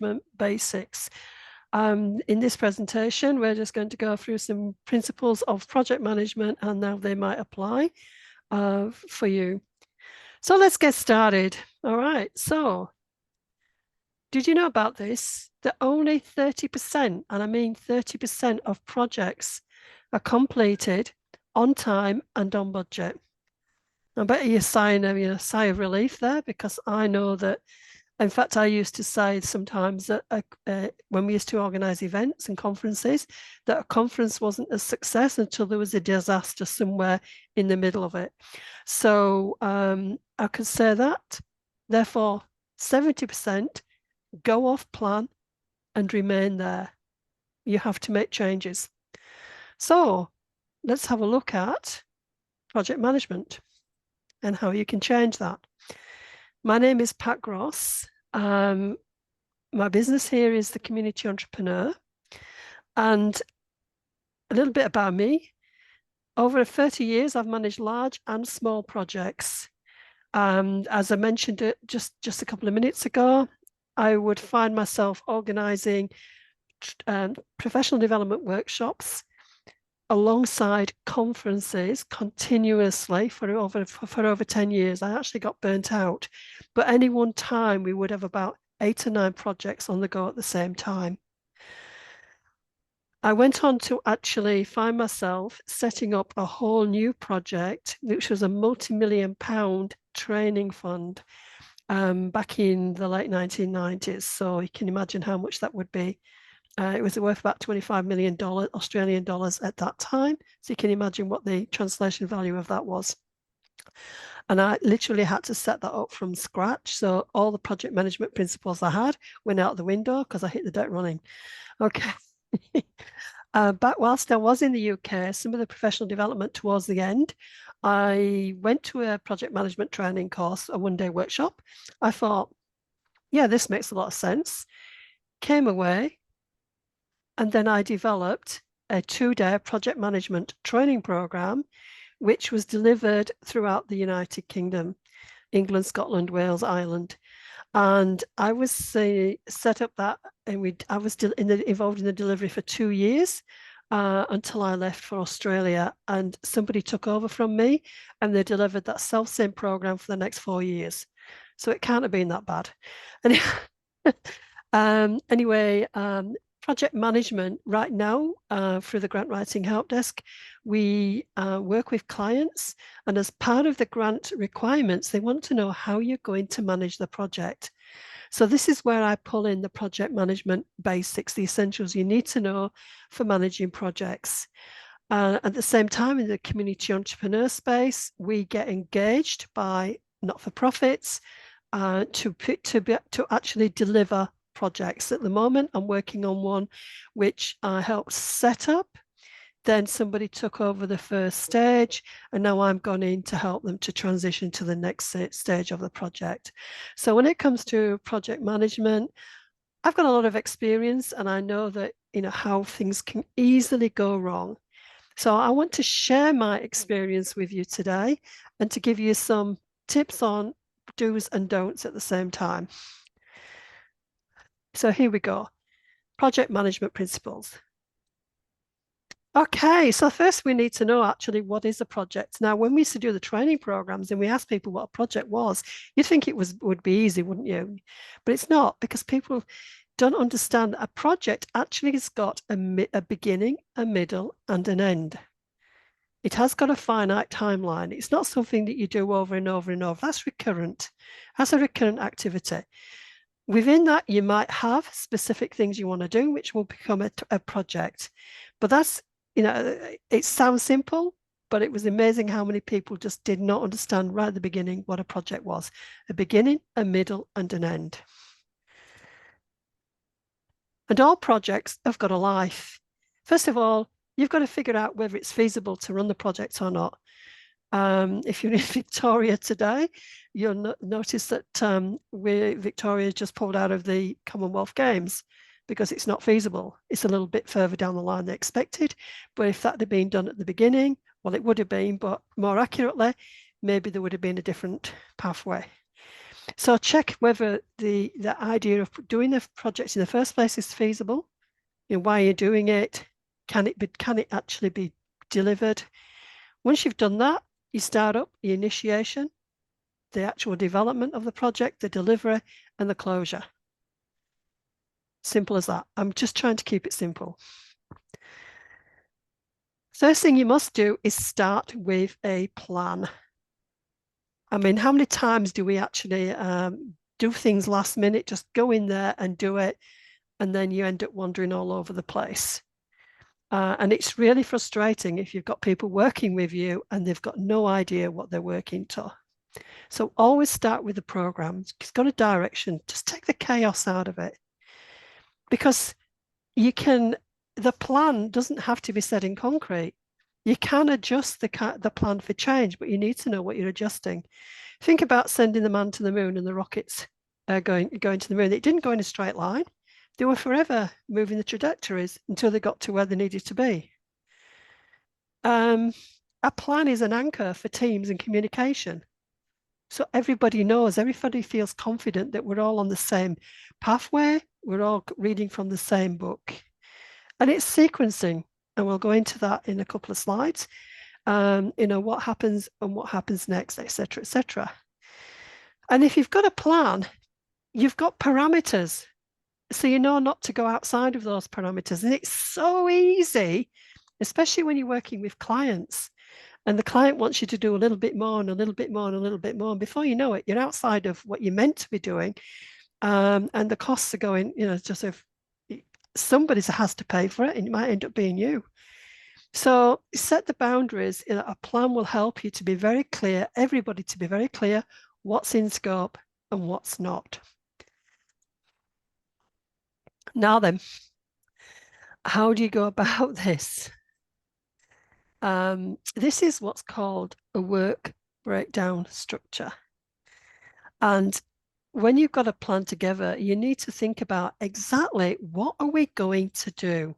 management basics. In this presentation, we're just going to go through some principles of project management and how they might apply for you. So let's get started. All right, so did you know about this? That only 30%, and I mean 30% of projects are completed on time and on budget. I bet you're sighing a sigh of relief there, because I know that, in fact, I used to say sometimes that when we used to organize events and conferences, that a conference wasn't a success until there was a disaster somewhere in the middle of it. So I could say that. Therefore, 70% go off plan and remain there. You have to make changes. So let's have a look at project management and how you can change that. My name is Pat Gross. My business here is the Community Entrepreneur. And a little bit about me. Over 30 years, I've managed large and small projects. As I mentioned it just a couple of minutes ago, I would find myself organizing professional development workshops alongside conferences continuously for over 10 years. I actually got burnt out, but any one time we would have about 8 or 9 projects on the go at the same time. I went on to actually find myself setting up a whole new project, which was a multi-million-pound training fund back in the late 1990s. So you can imagine how much that would be. It was worth about $25 million Australian dollars at that time. So you can imagine what the translation value of that was. And I literally had to set that up from scratch. So all the project management principles I had went out the window because I hit the deck running. Okay. But whilst I was in the UK, some of the professional development towards the end, I went to a project management training course, a one-day workshop. I thought, yeah, this makes a lot of sense. Came away, and then I developed a 2-day project management training program, which was delivered throughout the United Kingdom, England, Scotland, Wales, Ireland. And I was set up that, and I was involved in the delivery for 2 years until I left for Australia, and somebody took over from me, and they delivered that self-same program for the next 4 years. So it can't have been that bad. Anyway, project management right now through the grant writing help desk, we work with clients, and as part of the grant requirements, they want to know how you're going to manage the project. So this is where I pull in the project management basics, the essentials you need to know for managing projects. At the same time, in the community entrepreneur space, we get engaged by not-for-profits to actually deliver projects. At the moment, I'm working on one which I helped set up. Then somebody took over the first stage, and now I'm gone in to help them to transition to the next stage of the project. So when it comes to project management, I've got a lot of experience, and I know that, how things can easily go wrong. So I want to share my experience with you today and to give you some tips on do's and don'ts at the same time. So here we go. Project management principles. Okay, so first we need to know actually what is a project. Now, when we used to do the training programs and we asked people what a project was, you'd think it would be easy, wouldn't you? But it's not, because people don't understand that a project actually has got a beginning, a middle, and an end. It has got a finite timeline. It's not something that you do over and over and over. That's recurrent. That's a recurrent activity. Within that, you might have specific things you want to do, which will become a project. But that's, it sounds simple, but it was amazing how many people just did not understand right at the beginning what a project was. A beginning, a middle, and an end. And all projects have got a life. First of all, you've got to figure out whether it's feasible to run the project or not. If you're in Victoria today, you'll notice that Victoria just pulled out of the Commonwealth Games because it's not feasible. It's a little bit further down the line than expected. But if that had been done at the beginning, well, it would have been, but more accurately, maybe there would have been a different pathway. So check whether the idea of doing the project in the first place is feasible. You know, why you're doing it. Can it actually be delivered? Once you've done that, you start up the initiation, the actual development of the project, the delivery, and the closure. Simple as that. I'm just trying to keep it simple. First thing you must do is start with a plan. I mean, how many times do we actually do things last minute, just go in there and do it, and then you end up wandering all over the place? And it's really frustrating if you've got people working with you and they've got no idea what they're working to. So always start with the program. It's got a direction. Just take the chaos out of it. Because the plan doesn't have to be set in concrete. You can adjust the plan for change, but you need to know what you're adjusting. Think about sending the man to the moon and the rockets going to the moon. It didn't go in a straight line. They were forever moving the trajectories until they got to where they needed to be. A plan is an anchor for teams and communication. So everybody knows, everybody feels confident that we're all on the same pathway. We're all reading from the same book. And it's sequencing. And we'll go into that in a couple of slides. What happens and what happens next, etc., etc. And if you've got a plan, you've got parameters. So you know not to go outside of those parameters. And it's so easy, especially when you're working with clients. And the client wants you to do a little bit more and a little bit more and a little bit more. And before you know it, you're outside of what you're meant to be doing. And the costs are going, just if somebody has to pay for it, and it might end up being you. So set the boundaries. A plan will help you to be very clear, everybody to be very clear what's in scope and what's not. Now then, how do you go about this? This is what's called a work breakdown structure. And when you've got a plan together, you need to think about exactly what are we going to do.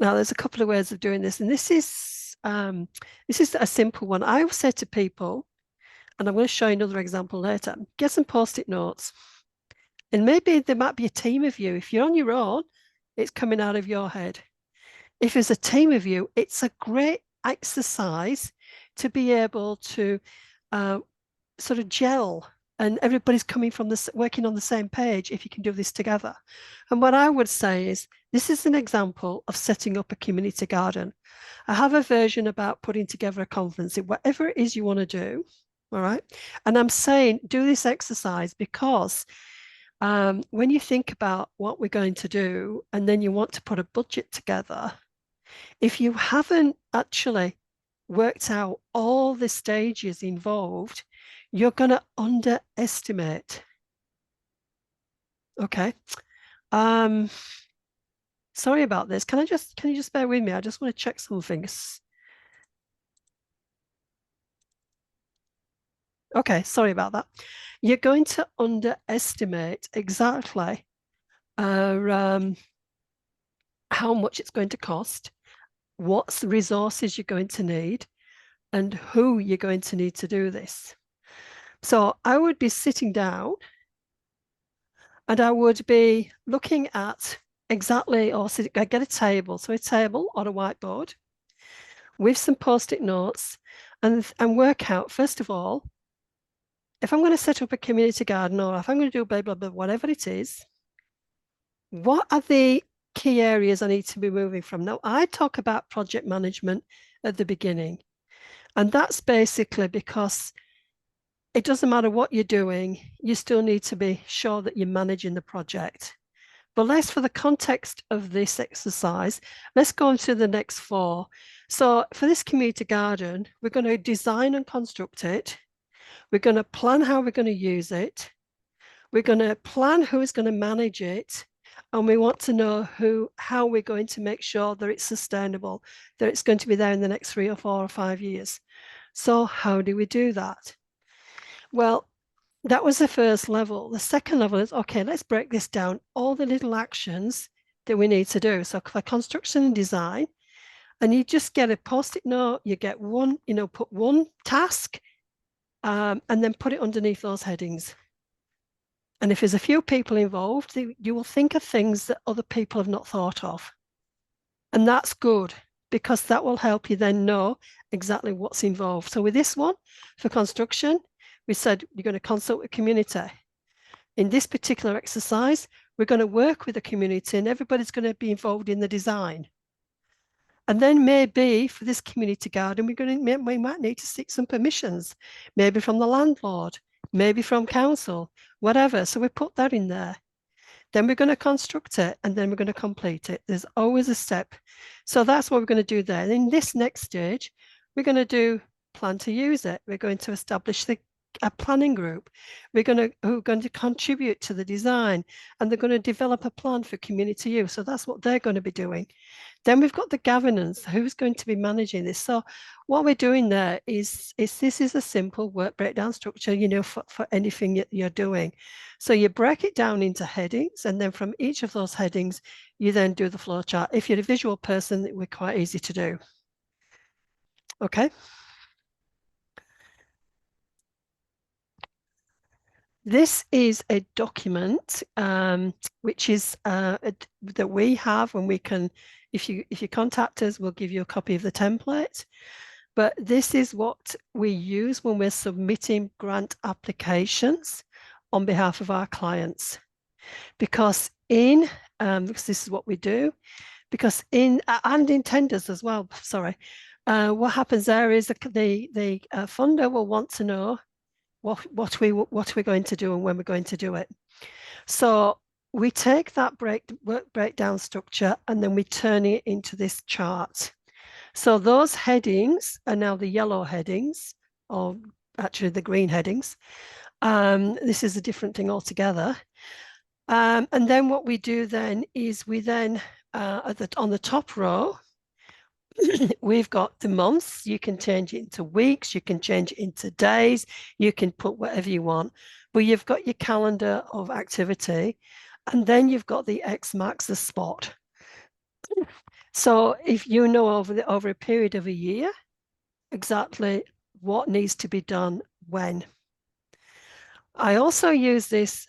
Now, there's a couple of ways of doing this, and this is a simple one. I say to people, and I'm going to show you another example later, get some post-it notes. And maybe there might be a team of you. If you're on your own, it's coming out of your head. If there's a team of you, it's a great exercise to be able to sort of gel and everybody's working on the same page if you can do this together. And what I would say is, this is an example of setting up a community garden. I have a version about putting together a conference, whatever it is you want to do, all right? And I'm saying do this exercise because when you think about what we're going to do and then you want to put a budget together, if you haven't actually worked out all the stages involved, you're going to underestimate. Okay. Sorry about this. Can you just bear with me? I just want to check some things. Okay, sorry about that. You're going to underestimate exactly how much it's going to cost, what's the resources you're going to need, and who you're going to need to do this. So I would be sitting down and I would be looking at exactly, I get a table, so a table on a whiteboard with some post-it notes and work out, first of all, if I'm going to set up a community garden or if I'm going to do blah, blah, blah, whatever it is, what are the key areas I need to be moving from? Now, I talk about project management at the beginning, and that's basically because it doesn't matter what you're doing, you still need to be sure that you're managing the project. But for the context of this exercise, let's go on to the next 4. So for this community garden, we're going to design and construct it. We're going to plan how we're going to use it. We're going to plan who is going to manage it. And we want to know how we're going to make sure that it's sustainable, that it's going to be there in the next 3 or 4 or 5 years. So how do we do that? Well, that was the first level. The second level is, okay, let's break this down, all the little actions that we need to do. So for construction and design, and you just get a post-it note, you get one, put one task and then put it underneath those headings. And if there's a few people involved, you will think of things that other people have not thought of. And that's good because that will help you then know exactly what's involved. So with this one, for construction, we said you're going to consult with community. In this particular exercise, we're going to work with the community and everybody's going to be involved in the design. And then maybe for this community garden, we might need to seek some permissions, maybe from the landlord, maybe from council, whatever. So we put that in there. Then we're going to construct it and then we're going to complete it. There's always a step. So that's what we're going to do there. In this next stage, we're going to do plan to use it. We're going to establish a planning group. Who are going to contribute to the design and they're going to develop a plan for community use. So that's what they're going to be doing. Then we've got the governance, who's going to be managing this. So what we're doing there is this is a simple work breakdown structure, for anything you're doing. So you break it down into headings, and then from each of those headings, you then do the flow chart. If you're a visual person, it would be quite easy to do. Okay. This is a document which is that we have, and we can, if you contact us, we'll give you a copy of the template. But this is what we use when we're submitting grant applications on behalf of our clients. Because because this is what we do, because and in tenders as well, sorry, what happens there is the funder will want to know what we're going to do and when we're going to do it. So we take that work breakdown structure and then we turn it into this chart. So those headings are now the yellow headings, or actually the green headings. This is a different thing altogether. And then what we do then is we then, on the top row, we've got the months. You can change it into weeks, you can change it into days, you can put whatever you want, but you've got your calendar of activity, and then you've got the X marks the spot. So if you know over a period of a year, exactly what needs to be done when. I also use this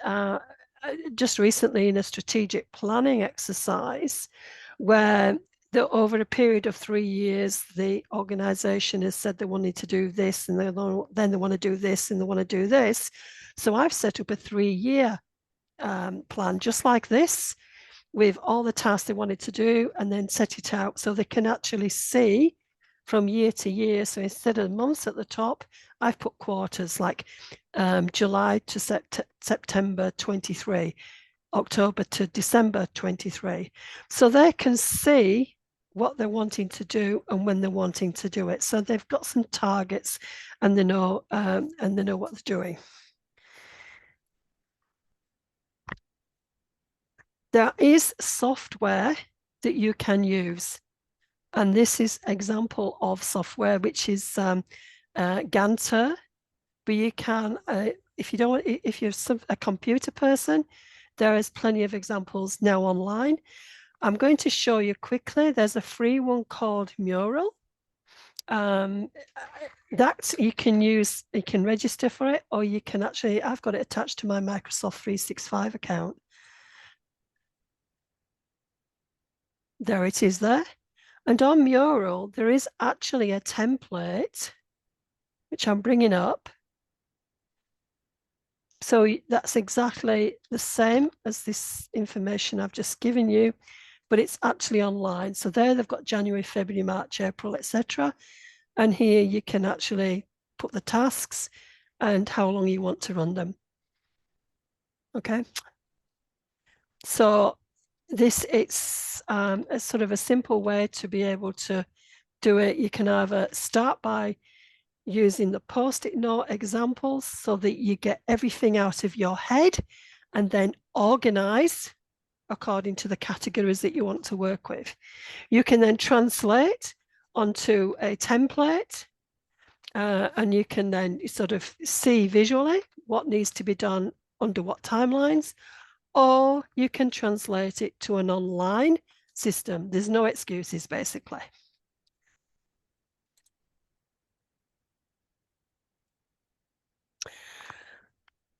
just recently in a strategic planning exercise where over a period of 3 years, the organization has said they wanted to do this, and then they want to do this, and they want to do this. So I've set up a 3-year plan just like this with all the tasks they wanted to do, and then set it out so they can actually see from year to year. So instead of months at the top, I've put quarters like July to September 23, October to December 23. So they can see what they're wanting to do and when they're wanting to do it. So they've got some targets and they know what they're doing. There is software that you can use. And this is example of software, which is Ganter. But you can, if you're a computer person, there is plenty of examples now online. I'm going to show you quickly. There's a free one called Mural. That you can use, you can register for it, or you can actually, I've got it attached to my Microsoft 365 account. There it is there. And on Mural, there is actually a template, which I'm bringing up. So that's exactly the same as this information I've just given you, but it's actually online. So there they've got January, February, March, April, etc. And here you can actually put the tasks and how long you want to run them. Okay. So it's a sort of a simple way to be able to do it. You can either start by using the post-it note examples so that you get everything out of your head and then organize according to the categories that you want to work with. You can then translate onto a template and you can then sort of see visually what needs to be done under what timelines, or you can translate it to an online system. There's no excuses, basically.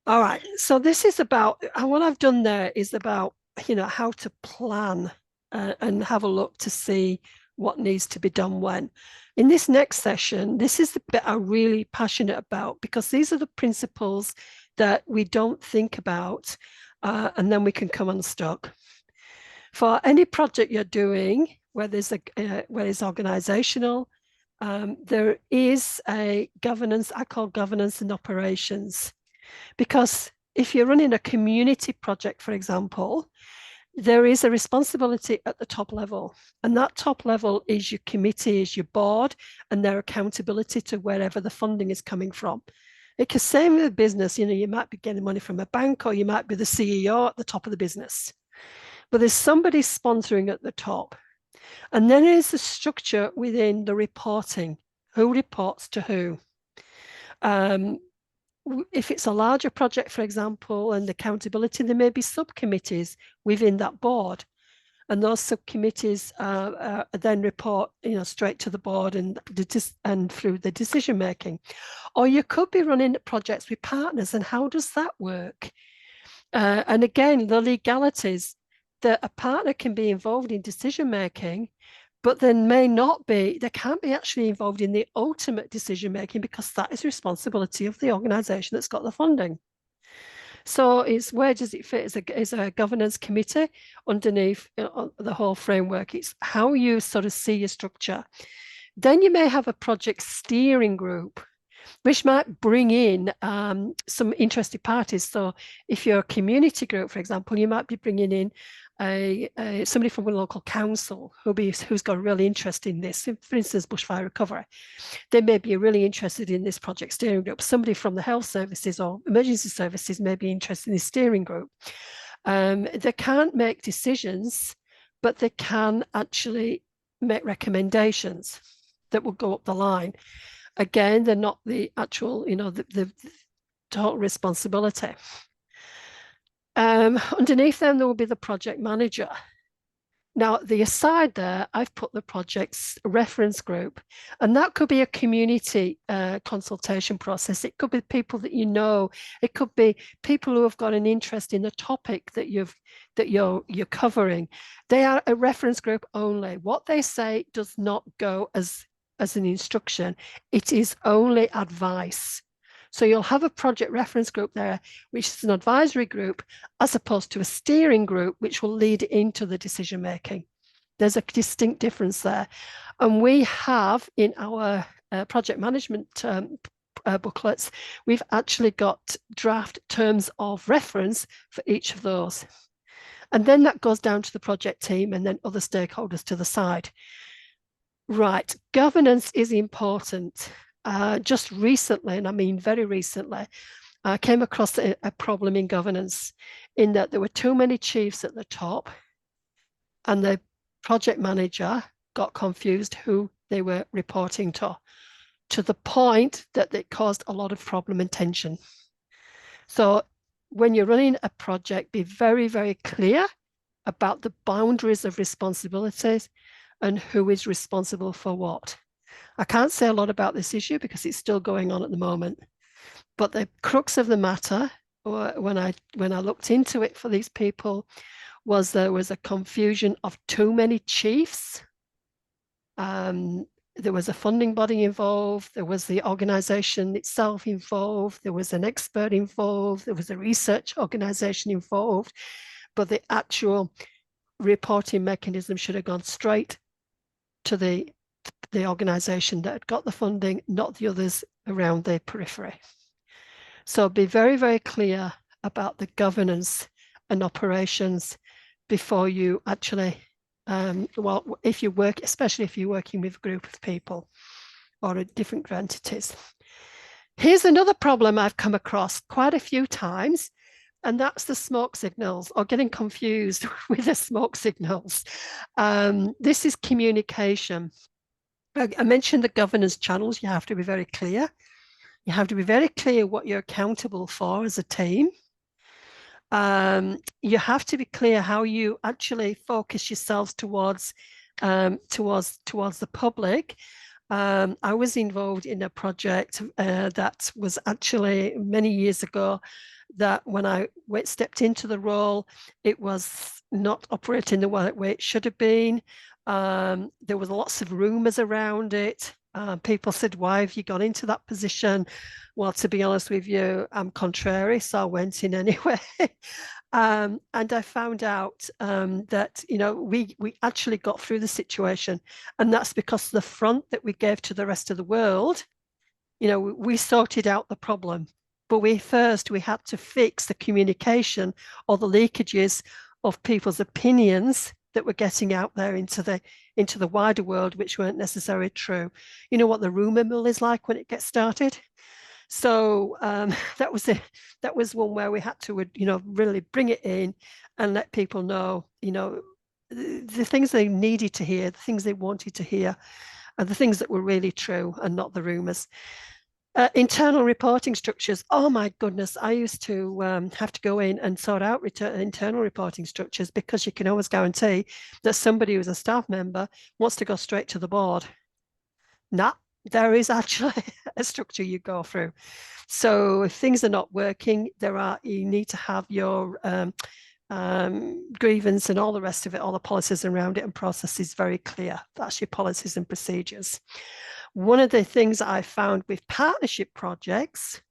All right. So this is about what I've done there is about, how to plan and have a look to see what needs to be done when. In this next session, this is the bit I'm really passionate about because these are the principles that we don't think about and then we can come unstuck. For any project you're doing, whether it's organizational, there is a governance, I call governance and operations. Because if you're running a community project, for example, there is a responsibility at the top level. And that top level is your committee, is your board, and their accountability to wherever the funding is coming from. Because same with a business, you might be getting money from a bank or you might be the CEO at the top of the business. But there's somebody sponsoring at the top. And then there's the structure within the reporting. Who reports to who? If it's a larger project, for example, and accountability, there may be subcommittees within that board. And those subcommittees then report, straight to the board and through the decision making. Or you could be running projects with partners, and how does that work? And again, the legalities that a partner can be involved in decision making, but then may not be, they can't be actually involved in the ultimate decision making because that is responsibility of the organization that's got the funding. So it's where does it fit as a governance committee underneath the whole framework? It's how you sort of see your structure. Then you may have a project steering group, which might bring in some interested parties. So if you're a community group, for example, you might be bringing in somebody from a local council who's got a really interest in this. For instance, bushfire recovery. They may be really interested in this project steering group. Somebody from the health services or emergency services may be interested in this steering group. They can't make decisions, but they can actually make recommendations that will go up the line. Again, they're not the actual, the total responsibility. Underneath them, there will be the project manager. Now, the aside there, I've put the project's reference group, and that could be a community consultation process. It could be people that you know. It could be people who have got an interest in the topic that you're covering. They are a reference group only. What they say does not go as an instruction. It is only advice. So you'll have a project reference group there, which is an advisory group, as opposed to a steering group, which will lead into the decision making. There's a distinct difference there. And we have in our project management booklets, we've actually got draft terms of reference for each of those. And then that goes down to the project team and then other stakeholders to the side. Right, governance is important. Just recently, and I mean very recently, I came across a problem in governance in that there were too many chiefs at the top and the project manager got confused who they were reporting to the point that it caused a lot of problem and tension. So when you're running a project, be very, very clear about the boundaries of responsibilities and who is responsible for what. I can't say a lot about this issue because it's still going on at the moment. But the crux of the matter, when I looked into it for these people, was there was a confusion of too many chiefs. There was a funding body involved. There was the organization itself involved. There was an expert involved. There was a research organization involved. But the actual reporting mechanism should have gone straight to the organization that had got the funding, not the others around the periphery. So be very, very clear about the governance and operations before you actually, if you work, especially if you're working with a group of people or different entities. Here's another problem I've come across quite a few times, and that's the smoke signals or getting confused with the smoke signals. This is communication. I mentioned the governance channels. You have to be very clear. You have to be very clear what you're accountable for as a team. You have to be clear how you actually focus yourselves towards the public. I was involved in a project that was actually many years ago. that when I stepped into the role, it was not operating the way it should have been. There was lots of rumors around it. People said, why have you gone into that position? Well, to be honest with you, I'm contrary, so I went in anyway. And I found out that, we actually got through the situation. And that's because the front that we gave to the rest of the world, we sorted out the problem. But we had to fix the communication or the leakages of people's opinions that were getting out there into the wider world, which weren't necessarily true. You know what the rumor mill is like when it gets started? So that was one where we had to, really bring it in and let people know, the things they needed to hear, the things they wanted to hear, and the things that were really true and not the rumors. Internal reporting structures. Oh my goodness, I used to have to go in and sort out internal reporting structures, because you can always guarantee that somebody who's a staff member wants to go straight to the board. Nah, there is actually a structure you go through. So if things are not working, you need to have your grievance and all the rest of it, all the policies around it and processes very clear. That's your policies and procedures. One of the things I found with partnership projects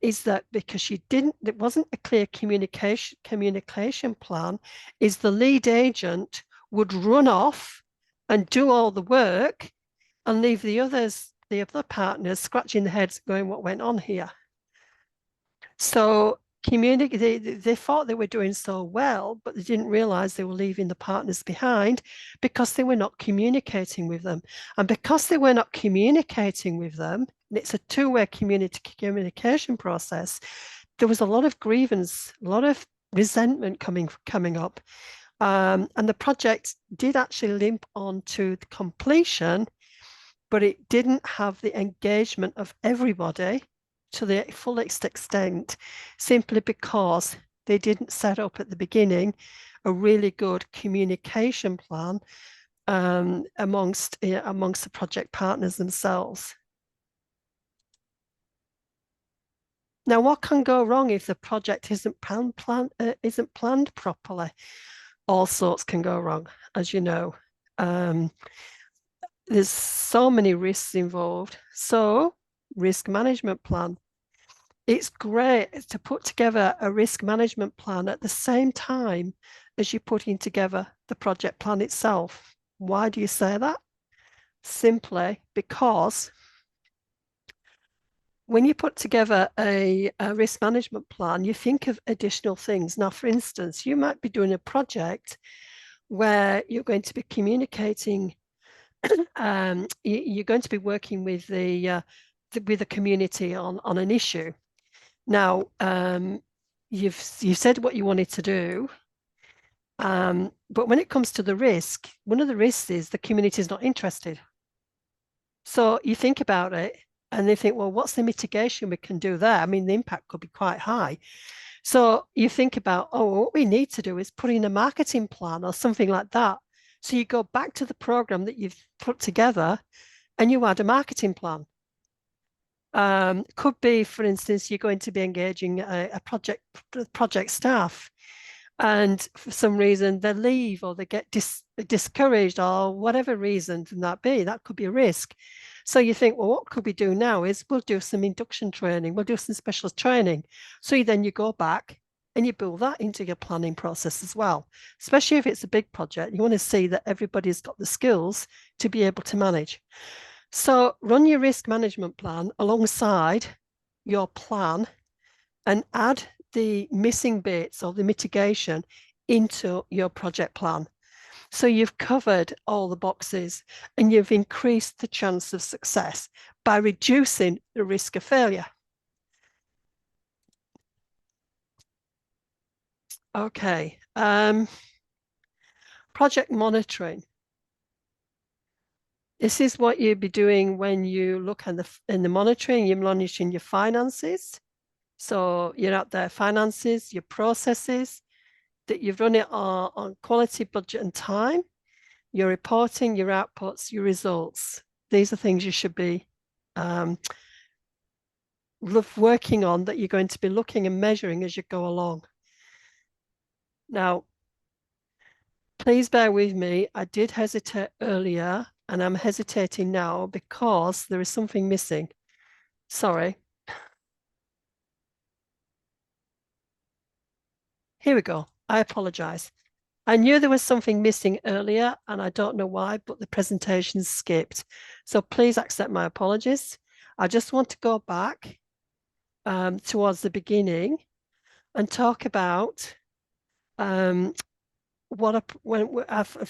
is that because it wasn't a clear communication plan, is the lead agent would run off and do all the work and leave the other partners scratching their heads going, what went on here? So they thought they were doing so well, but they didn't realize they were leaving the partners behind because they were not communicating with them. And because they were not communicating with them, and it's a two-way communication process, there was a lot of grievance, a lot of resentment coming up. And the project did actually limp on to completion, but it didn't have the engagement of everybody to the fullest extent, simply because they didn't set up at the beginning a really good communication plan amongst the project partners themselves. Now, what can go wrong if the project isn't planned properly? All sorts can go wrong, as you know. There's so many risks involved. So, risk management plan. It's great to put together a risk management plan at the same time as you're putting together the project plan itself. Why do you say that? Simply because when you put together a risk management plan, you think of additional things. Now, for instance, you might be doing a project where you're going to be communicating, you're going to be working with the community on an issue. Now, you've said what you wanted to do, but when it comes to the risk, one of the risks is the community is not interested. So you think about it and they think, well, what's the mitigation we can do there? I mean, the impact could be quite high. So you think about, oh, what we need to do is put in a marketing plan or something like that. So you go back to the program that you've put together and you add a marketing plan. Could be, for instance, you're going to be engaging a project staff, and for some reason they leave or they get discouraged or whatever reason that could be a risk. So you think, well, what could we do now is we'll do some induction training, we'll do some special training. So then you go back and you build that into your planning process as well. Especially if it's a big project, you want to see that everybody's got the skills to be able to manage. So run your risk management plan alongside your plan and add the missing bits or the mitigation into your project plan. So you've covered all the boxes and you've increased the chance of success by reducing the risk of failure. Okay. Project monitoring. This is what you'd be doing when you look in the monitoring. You're monitoring your finances. So you're out there, finances, your processes, that you've run it on quality, budget, and time. Your reporting, your outputs, your results. These are things you should be love working on that you're going to be looking and measuring as you go along. Now, please bear with me. I did hesitate earlier and I'm hesitating now because there is something missing. Sorry. Here we go. I apologize. I knew there was something missing earlier and I don't know why, but the presentation skipped. So please accept my apologies. I just want to go back towards the beginning and talk about if I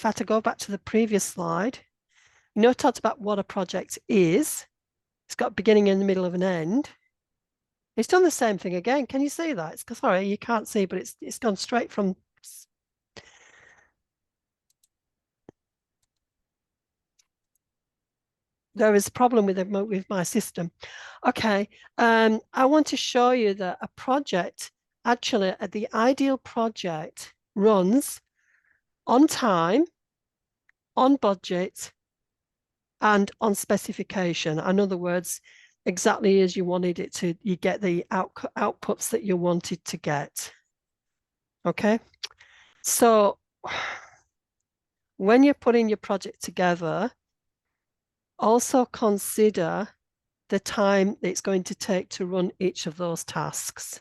had to go back to the previous slide, I talked about what a project is. It's got a beginning and the middle of an end. It's done the same thing again. Can you see that? It's sorry, you can't see, but it's gone straight from. There is a problem with my system. Okay, I want to show you that a project, actually, the ideal project runs on time, on budget, and on specification. In other words, exactly as you wanted it to, you get the outputs that you wanted to get. Okay, so when you're putting your project together, also consider the time it's going to take to run each of those tasks.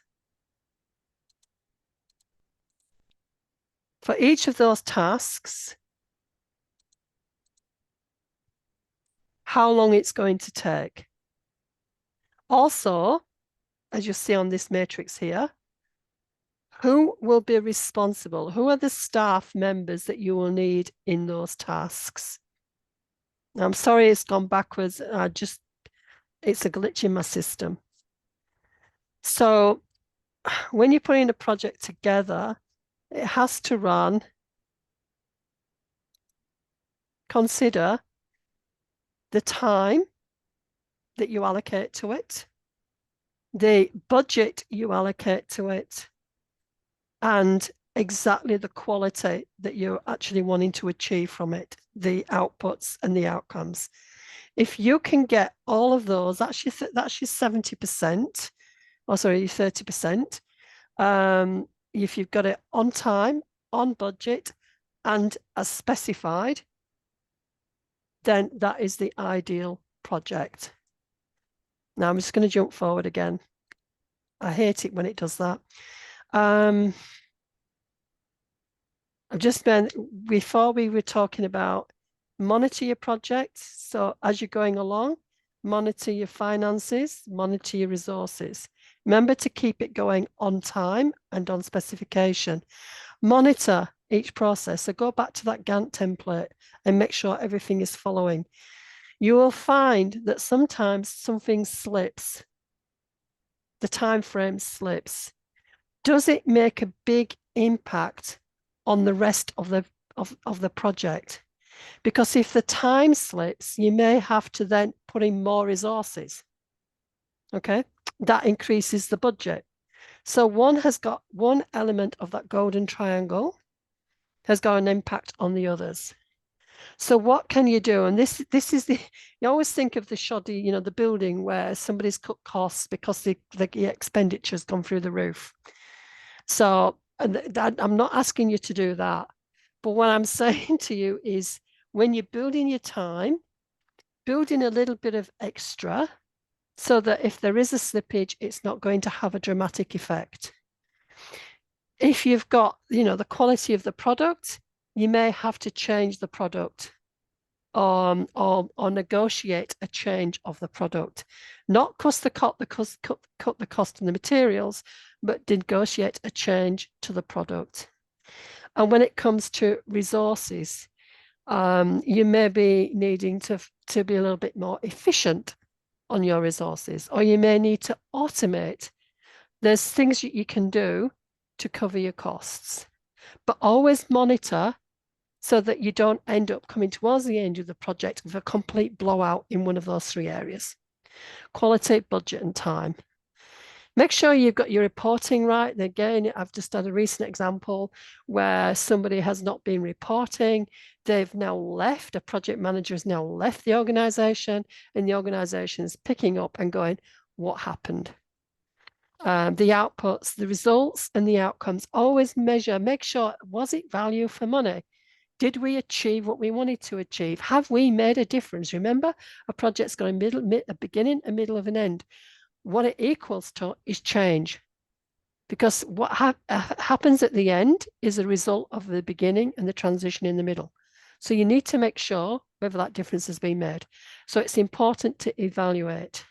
For each of those tasks, how long it's going to take. Also, as you see on this matrix here, who will be responsible? Who are the staff members that you will need in those tasks? I'm sorry it's gone backwards. It's a glitch in my system. So when you're putting a project together, it has to run. Consider the time that you allocate to it, the budget you allocate to it, and exactly the quality that you're actually wanting to achieve from it, the outputs and the outcomes. If you can get all of those, that's your 70%, or sorry, 30%. If you've got it on time, on budget, and as specified, then that is the ideal project. Now I'm just going to jump forward again. I hate it when it does that. I've just been, before we were talking about monitor your project. So as you're going along, monitor your finances, monitor your resources. Remember to keep it going on time and on specification. Monitor each process. So go back to that Gantt template and make sure everything is following. You will find that sometimes something slips. The time frame slips. Does it make a big impact on the rest of the project? Because if the time slips, you may have to then put in more resources. Okay, that increases the budget. So one element of that golden triangle has got an impact on the others. So what can you do? And this is you always think of the shoddy, the building where somebody's cut costs because the expenditure's gone through the roof. So I'm not asking you to do that. But what I'm saying to you is when you're building your time, build in a little bit of extra so that if there is a slippage, it's not going to have a dramatic effect. If you've got, the quality of the product, you may have to change the product or negotiate a change of the product. Not cut the cost and the materials, but negotiate a change to the product. And when it comes to resources, you may be needing to be a little bit more efficient on your resources, or you may need to automate. There's things you can do to cover your costs, but always monitor so that you don't end up coming towards the end of the project with a complete blowout in one of those three areas: quality, budget, and time. Make sure you've got your reporting right. Again, I've just had a recent example where somebody has not been reporting. They've now left, a project manager has now left the organization, and the organization is picking up and going, what happened? the outputs, the results, and the outcomes. Always measure, make sure, was it value for money? Did we achieve what we wanted to achieve? Have we made a difference? Remember, a project's got a beginning, a middle, of an end. What it equals to is change. Because what happens at the end is a result of the beginning and the transition in the middle. So you need to make sure whether that difference has been made. So it's important to evaluate.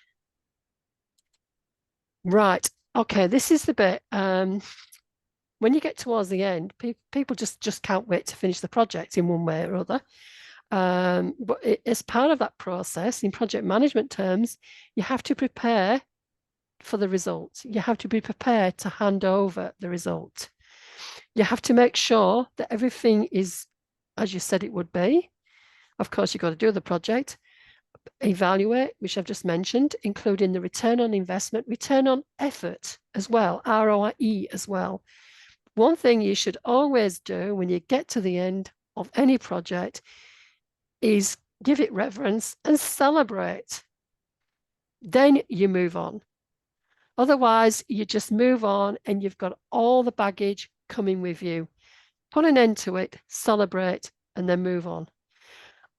Right. Okay, this is the bit. When you get towards the end, people just can't wait to finish the project in one way or other. But as part of that process, in project management terms, you have to prepare for the result. You have to be prepared to hand over the result. You have to make sure that everything is as you said it would be. Of course, you've got to do the project, evaluate, which I've just mentioned, including the return on investment, return on effort as well, ROI as well. One thing you should always do when you get to the end of any project is give it reverence and celebrate. Then you move on. Otherwise, you just move on and you've got all the baggage coming with you. Put an end to it, celebrate, and then move on.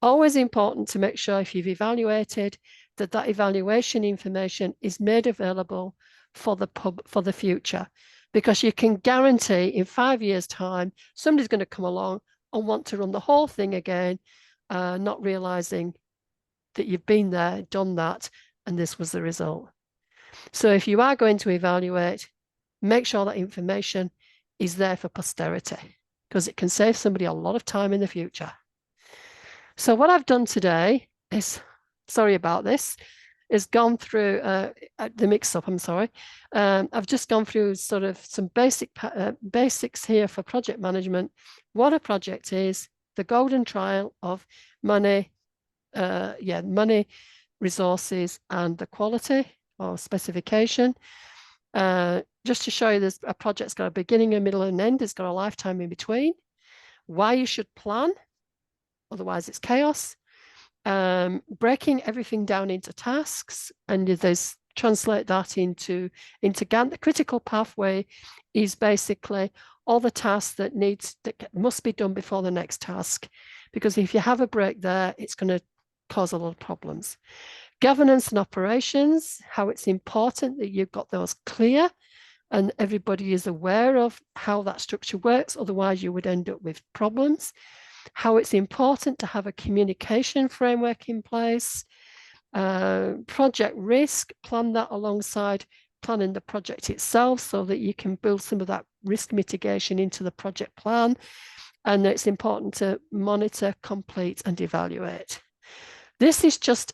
Always important to make sure if you've evaluated that that evaluation information is made available for the future, because you can guarantee in 5 years' time, somebody's going to come along and want to run the whole thing again, not realizing that you've been there, done that, and this was the result. So if you are going to evaluate, make sure that information is there for posterity, because it can save somebody a lot of time in the future. So what I've done today is, sorry about this, is gone through the mix-up, I'm sorry. I've just gone through sort of some basics here for project management, what a project is, the golden trial of money, money, resources, and the quality or specification. Just to show you this, a project's got a beginning, a middle, and an end. It's got a lifetime in between. Why you should plan, otherwise it's chaos. Breaking everything down into tasks, and there's translate that into Gantt. The critical pathway is basically all the tasks that must be done before the next task, because if you have a break there, it's going to cause a lot of problems. Governance and operations, how it's important that you've got those clear and everybody is aware of how that structure works, otherwise you would end up with problems. How it's important to have a communication framework in place. Project risk, plan that alongside planning the project itself so that you can build some of that risk mitigation into the project plan. And it's important to monitor, complete, and evaluate. This is just